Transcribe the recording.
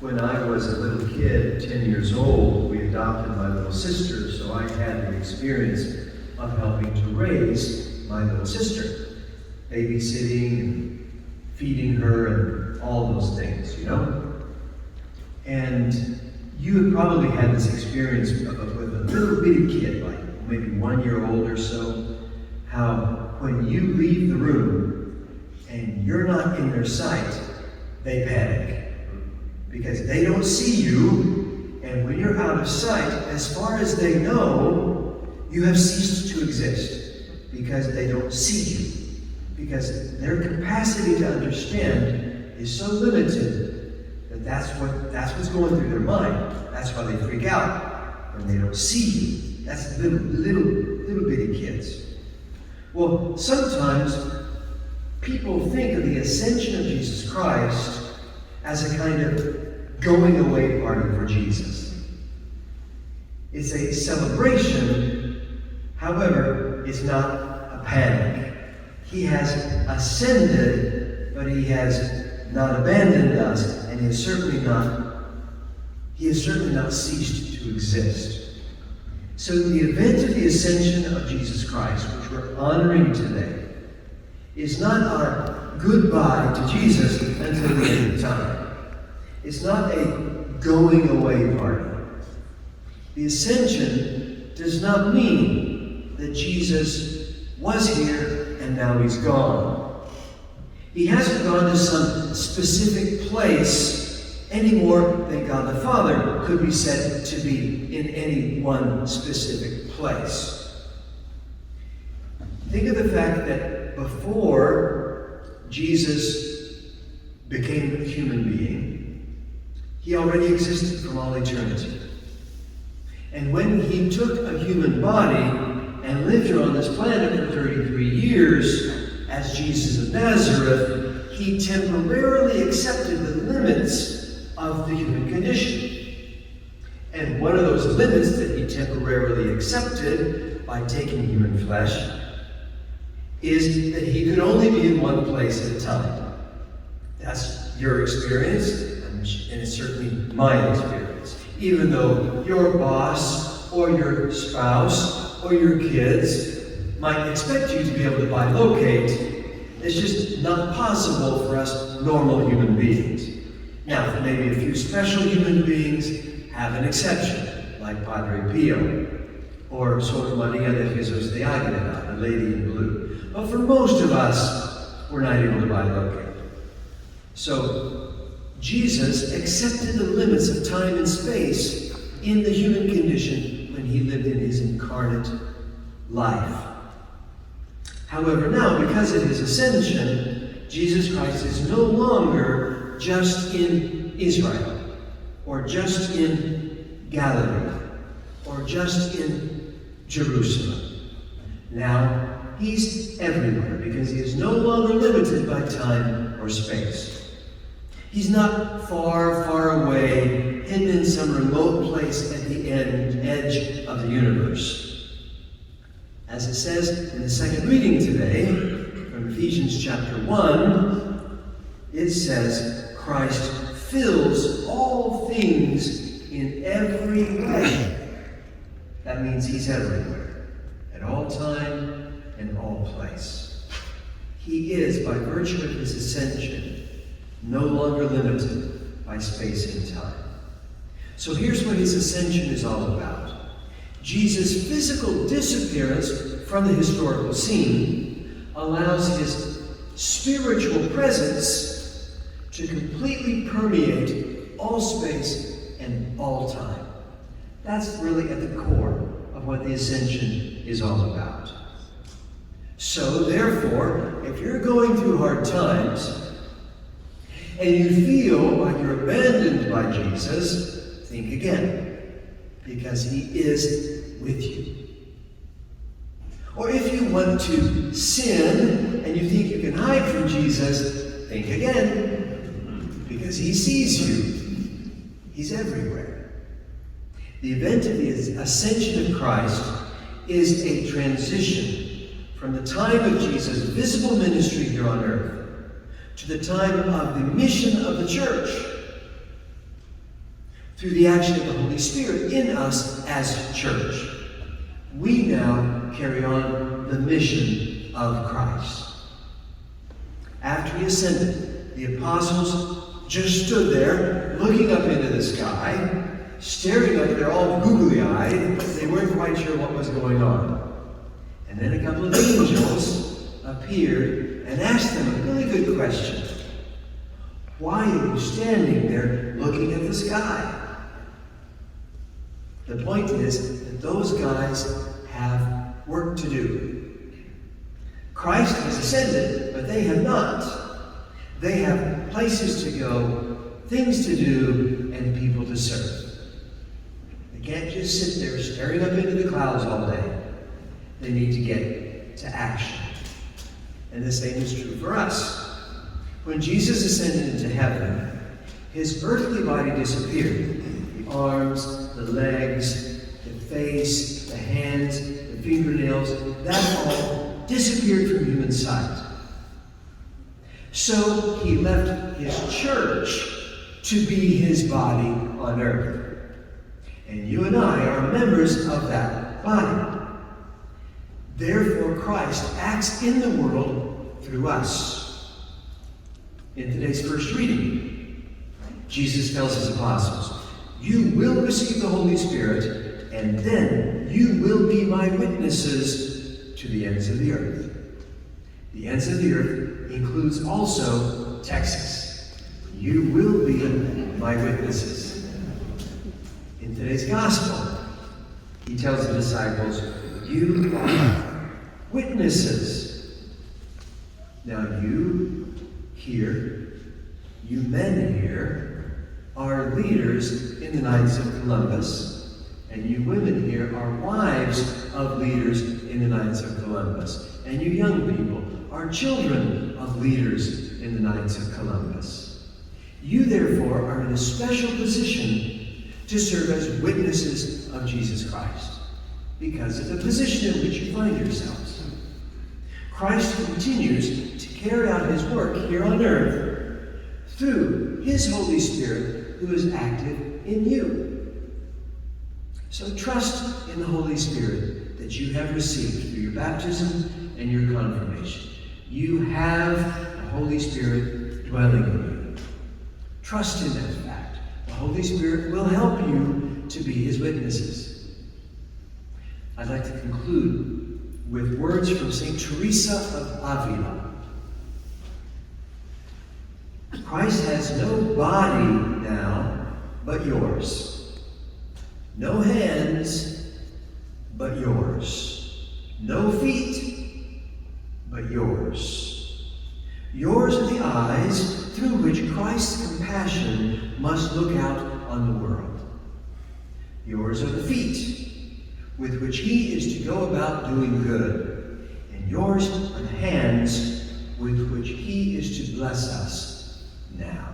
When I was a little kid, 10 years old, we adopted my little sister, so I had the experience of helping to raise my little sister, babysitting and feeding her and all those things, you know? And you have probably had this experience with a little bitty kid, like maybe 1 year old or so, how when you leave the room and you're not in their sight, they panic. Because they don't see you, and when you're out of sight, as far as they know, you have ceased to exist, because they don't see you. Because their capacity to understand is so limited that that's what's going through their mind. That's why they freak out when they don't see you. That's little bitty kids. Well, sometimes people think of the ascension of Jesus Christ as a kind of going away party for Jesus. It's a celebration, however, it's not a panic. He has ascended, but he has not abandoned us, and he has certainly not ceased to exist. So the event of the ascension of Jesus Christ, which we're honoring today, is not our goodbye to Jesus until the end of time. It's not a going away party. The ascension does not mean that Jesus was here and now he's gone. He hasn't gone to some specific place any more than God the Father could be said to be in any one specific place. Think of the fact that before Jesus became a human being, he already existed from all eternity. And when he took a human body and lived here on this planet for 33 years as Jesus of Nazareth, he temporarily accepted the limits of the human condition. And one of those limits that he temporarily accepted by taking human flesh is that he could only be in one place at a time. That's your experience. And it's certainly my experience. Even though your boss or your spouse or your kids might expect you to be able to bilocate, it's just not possible for us normal human beings. Now, maybe a few special human beings have an exception, like Padre Pio or Sor Maria de Jesus de Aguilera, the lady in blue. But for most of us, we're not able to bilocate. So, Jesus accepted the limits of time and space in the human condition when he lived in his incarnate life. However, now, because of his ascension, Jesus Christ is no longer just in Israel, or just in Galilee, or just in Jerusalem. Now, he's everywhere because he is no longer limited by time or space. He's not far, far away, hidden in some remote place at the edge of the universe. As it says in the second reading today, from Ephesians chapter 1, it says, Christ fills all things in every way. That means he's everywhere, at all time and all place. He is, by virtue of his ascension, no longer limited by space and time. So here's what his ascension is all about. Jesus' physical disappearance from the historical scene allows his spiritual presence to completely permeate all space and all time. That's really at the core of what the ascension is all about. So therefore, if you're going through hard times, and you feel like you're abandoned by Jesus, think again, because he is with you. Or if you want to sin and you think you can hide from Jesus, think again, because he sees you. He's everywhere. The event of the ascension of Christ is a transition from the time of Jesus' visible ministry here on earth to the time of the mission of the church, through the action of the Holy Spirit in us as church, we now carry on the mission of Christ. After he ascended, the apostles just stood there, looking up into the sky, staring up there all googly-eyed. They weren't quite sure what was going on. And then a couple of angels appeared and asked them a really good question. Why are you standing there looking at the sky? The point is that those guys have work to do. Christ has ascended, but they have not. They have places to go, things to do, and people to serve. They can't just sit there staring up into the clouds all day. They need to get to action. And the same is true for us. When Jesus ascended into heaven, his earthly body disappeared. The arms, the legs, the face, the hands, the fingernails, that all disappeared from human sight. So he left his church to be his body on earth. And you and I are members of that body. Therefore, Christ acts in the world through us. In today's first reading, Jesus tells his apostles, "You will receive the Holy Spirit, and then you will be my witnesses to the ends of the earth." The ends of the earth includes also Texas. You will be my witnesses. In today's gospel, he tells the disciples, "You are witnesses." Now you here, you men here, are leaders in the Knights of Columbus, and you women here are wives of leaders in the Knights of Columbus, and you young people are children of leaders in the Knights of Columbus. You therefore are in a special position to serve as witnesses of Jesus Christ, because of the position in which you find yourselves. Christ continues to carry out his work here on earth through his Holy Spirit, who is active in you. So trust in the Holy Spirit that you have received through your baptism and your confirmation. You have the Holy Spirit dwelling in you. Trust in that fact. The Holy Spirit will help you to be his witnesses. I'd like to conclude with words from St. Teresa of Avila. Christ has no body now but yours. No hands but yours. No feet but yours. Yours are the eyes through which Christ's compassion must look out on the world. Yours are the feet with which he is to go about doing good, and yours are the hands with which he is to bless us now.